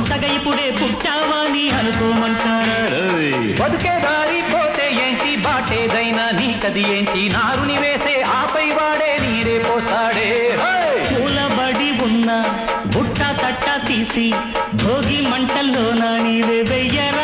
కొత్తగా ఇప్పుడే పుట్టావా నీ అనుకోమంటారా బతుకే దారి పోతే ఏంటి బాటేదైనా నీకది ఏంటి నారుని వేసే ఆపై వాడే నీరే పోస్తాడే కూలబడి ఉన్న బుట్ట తట్ట తీసి భోగి మంటల్లోనా నీవే వెయ్యరా